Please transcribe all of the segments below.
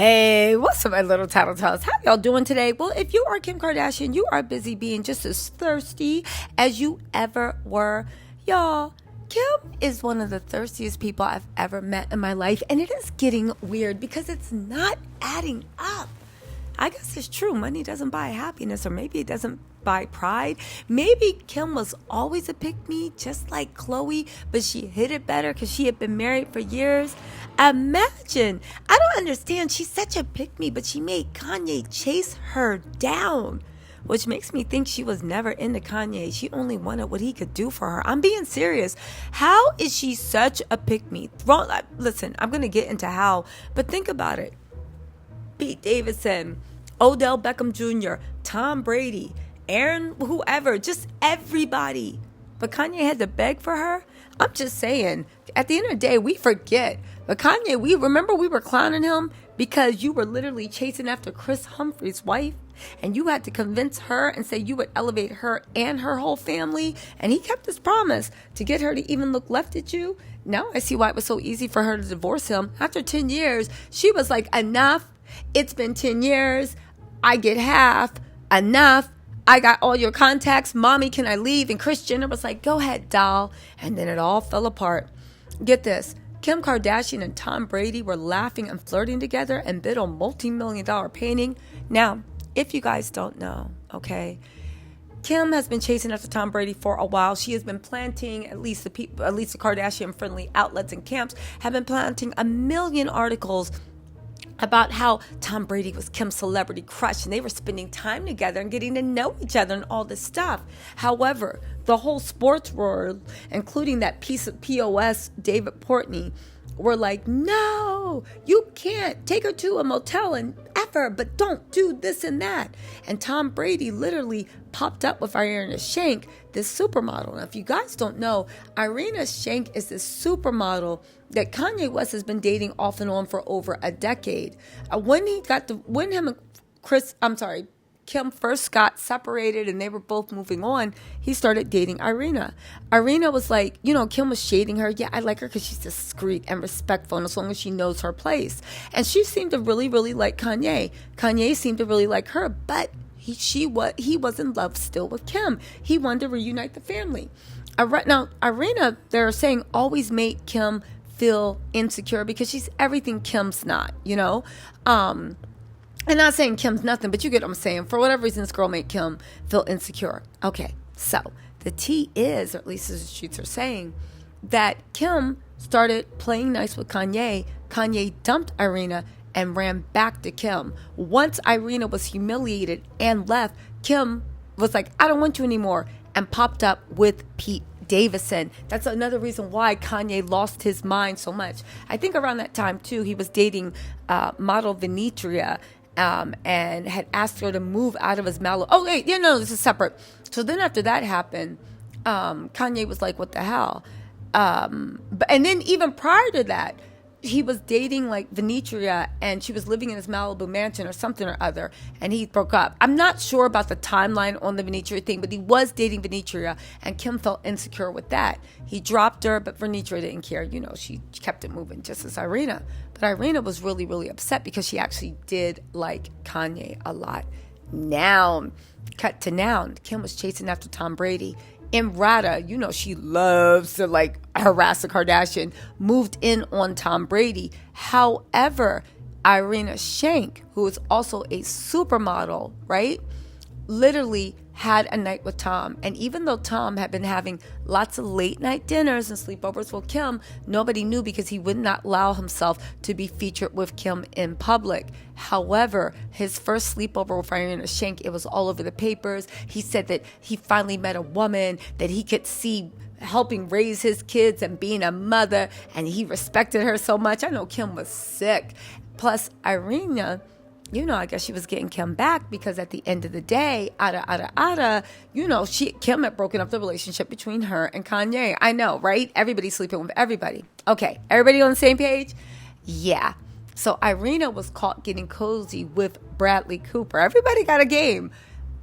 Hey, what's up, my little tattletales? How y'all doing today? Well, if you are Kim Kardashian, you are busy being just as thirsty as you ever were. Y'all, Kim is one of the thirstiest people I've ever met in my life, and it is getting weird because it's not adding up. I guess it's true. Money doesn't buy happiness, or maybe it doesn't buy pride. Maybe Kim was always a pick-me, just like Khloe, but she hid it better because she had been married for years. Imagine. I don't understand. She's such a pick-me, but she made Kanye chase her down, which makes me think she was never into Kanye. She only wanted what he could do for her. I'm being serious. How is she such a pick-me? Listen, I'm going to get into how, but think about it. Pete Davidson, Odell Beckham Jr., Tom Brady, Aaron, whoever, just everybody. But Kanye had to beg for her? I'm just saying, at the end of the day, we forget. But Kanye, we were clowning him because you were literally chasing after Chris Humphrey's wife, and you had to convince her and say you would elevate her and her whole family, and he kept his promise to get her to even look left at you. Now I see why it was so easy for her to divorce him. After 10 years, she was like, enough. It's been 10 years. I get half. Enough. I got all your contacts. Mommy, can I leave? And Kris Jenner was like, go ahead, doll. And then it all fell apart. Get this. Kim Kardashian and Tom Brady were laughing and flirting together and bid on multi-million-dollar painting. Now, if you guys don't know, okay, Kim has been chasing after Tom Brady for a while. She has been planting, at least the Kardashian-friendly outlets and camps have been planting a million articles about how Tom Brady was Kim's celebrity crush and they were spending time together and getting to know each other and all this stuff. However, the whole sports world, including that piece of POS, David Portnoy, were like, no, you can't take her to a motel and F her, but don't do this and that. And Tom Brady literally popped up with Irina Shayk, this supermodel. Now, if you guys don't know, Irina Shayk is this supermodel that Kanye West has been dating off and on for over a decade. When Kim first got separated and they were both moving on, he started dating Irina. Irina was like, Kim was shading her. Yeah, I like her because she's discreet and respectful, and as long as she knows her place. And she seemed to really, really like Kanye. Kanye seemed to really like her, but he was in love still with Kim. He wanted to reunite the family. Now, Irina, they're saying, always made Kim feel insecure because she's everything Kim's not, And not saying Kim's nothing, but you get what I'm saying. For whatever reason, this girl made Kim feel insecure. Okay, so the tea is, or at least as the streets are saying, that Kim started playing nice with Kanye. Kanye dumped Irina and ran back to Kim. Once Irina was humiliated and left, Kim was like, I don't want you anymore, and popped up with Pete Davidson. That's another reason why Kanye lost his mind so much. I think around that time, too, he was dating model Venetria, and had asked her to move out of his Malibu. Oh, wait, this is separate. So then after that happened, Kanye was like, what the hell? And then even prior to that, he was dating like Venetria, and she was living in his Malibu mansion or something or other, and he broke up. I'm not sure about the timeline on the Venetria thing, but he was dating Venetria, and Kim felt insecure with that. He dropped her, but Venetria didn't care. She kept it moving, just as Irina. But Irina was really, really upset because she actually did like Kanye a lot. Now, cut to now, Kim was chasing after Tom Brady. Emrata, she loves to harass the Kardashian, moved in on Tom Brady. However, Irina Shayk, who is also a supermodel, right, literally had a night with Tom. And even though Tom had been having lots of late night dinners and sleepovers with Kim, nobody knew because he would not allow himself to be featured with Kim in public. However, his first sleepover with Irina Shayk, it was all over the papers. He said that he finally met a woman that he could see helping raise his kids and being a mother, and he respected her so much. I know Kim was sick. Plus, Irina, I guess she was getting Kim back because at the end of the day, Kim had broken up the relationship between her and Kanye. I know, right? Everybody's sleeping with everybody. Okay, everybody on the same page? Yeah. So Irina was caught getting cozy with Bradley Cooper. Everybody got a game.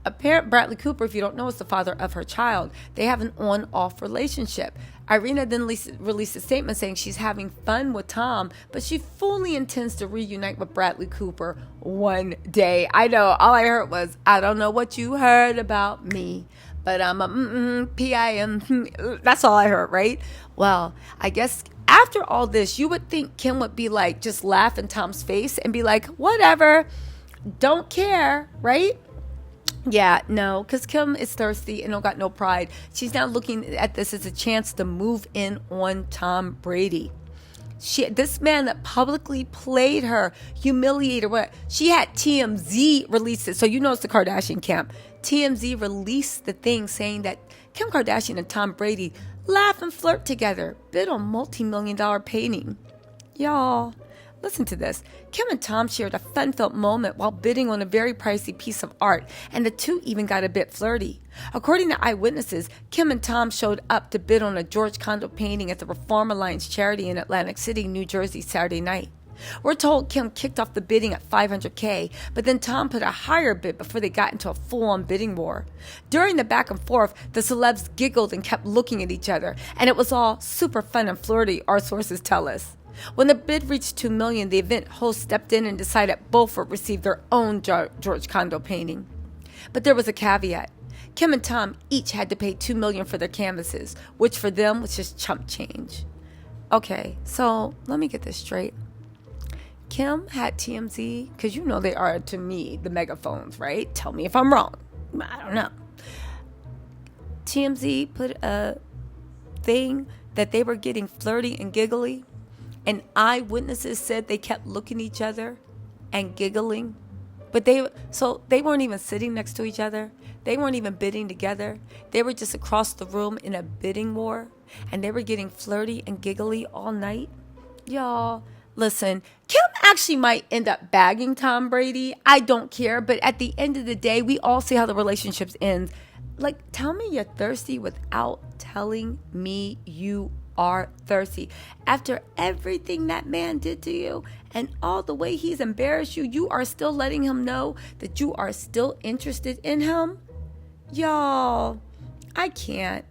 Bradley Cooper, if you don't know, is the father of her child. They have an on-off relationship. Irina then released a statement saying she's having fun with Tom, but she fully intends to reunite with Bradley Cooper one day. I know, all I heard was, I don't know what you heard about me, but I'm a P-I-M. That's all I heard, right? Well, I guess after all this, you would think Kim would be like, just laugh in Tom's face and be like, whatever, don't care, right? Yeah, no, because Kim is thirsty and don't got no pride. She's now looking at this as a chance to move in on Tom Brady. This man that publicly played her, humiliated her. She had TMZ release it. So you know it's the Kardashian camp. TMZ released the thing saying that Kim Kardashian and Tom Brady laugh and flirt together, bid on multi-million-dollar painting. Y'all, listen to this. Kim and Tom shared a fun-filled moment while bidding on a very pricey piece of art, and the two even got a bit flirty. According to eyewitnesses, Kim and Tom showed up to bid on a George Condo painting at the Reform Alliance charity in Atlantic City, New Jersey, Saturday night. We're told Kim kicked off the bidding at $500K, but then Tom put a higher bid before they got into a full-on bidding war. During the back and forth, the celebs giggled and kept looking at each other, and it was all super fun and flirty, our sources tell us. When the bid reached $2 million, the event host stepped in and decided both would receive their own George Condo painting. But there was a caveat. Kim and Tom each had to pay $2 million for their canvases, which for them was just chump change. Okay, so let me get this straight. Kim had TMZ, because you know they are, to me, the megaphones, right? Tell me if I'm wrong. I don't know. TMZ put a thing that they were getting flirty and giggly, and eyewitnesses said they kept looking at each other and giggling. But they weren't even sitting next to each other. They weren't even bidding together. They were just across the room in a bidding war, and they were getting flirty and giggly all night. Y'all, listen, Kim actually might end up bagging Tom Brady. I don't care, but at the end of the day, we all see how the relationships end. Like, tell me you're thirsty without telling me you are thirsty. After everything that man did to you and all the way he's embarrassed you, you are still letting him know that you are still interested in him? Y'all, I can't.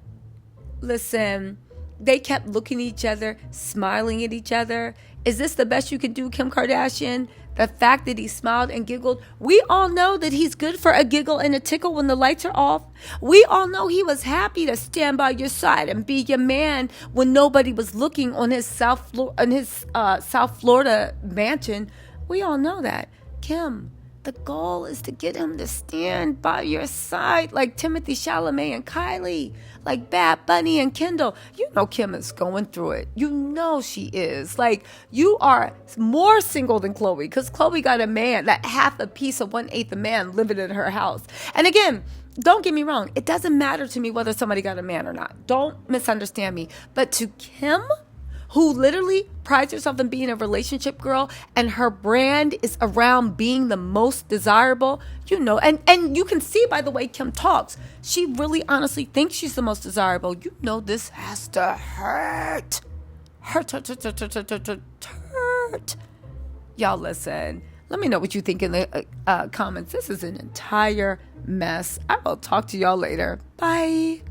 Listen, they kept looking at each other, smiling at each other. Is this the best you can do, Kim Kardashian? The fact that he smiled and giggled, we all know that he's good for a giggle and a tickle when the lights are off. We all know he was happy to stand by your side and be your man when nobody was looking on his South Florida mansion. We all know that. Kim, the goal is to get him to stand by your side like Timothy Chalamet and Kylie, like Bad Bunny and Kendall. You know Kim is going through it. You know she is. Like, you are more single than Khloe, because Khloe got a man, that half a piece of 1/8 a man living in her house. And again, don't get me wrong. It doesn't matter to me whether somebody got a man or not. Don't misunderstand me. But to Kim, who literally prides herself in being a relationship girl, and her brand is around being the most desirable, you know, and you can see by the way Kim talks, she really honestly thinks she's the most desirable. You know this has to hurt. Hurt. Y'all listen. Let me know what you think in the comments. This is an entire mess. I will talk to y'all later. Bye.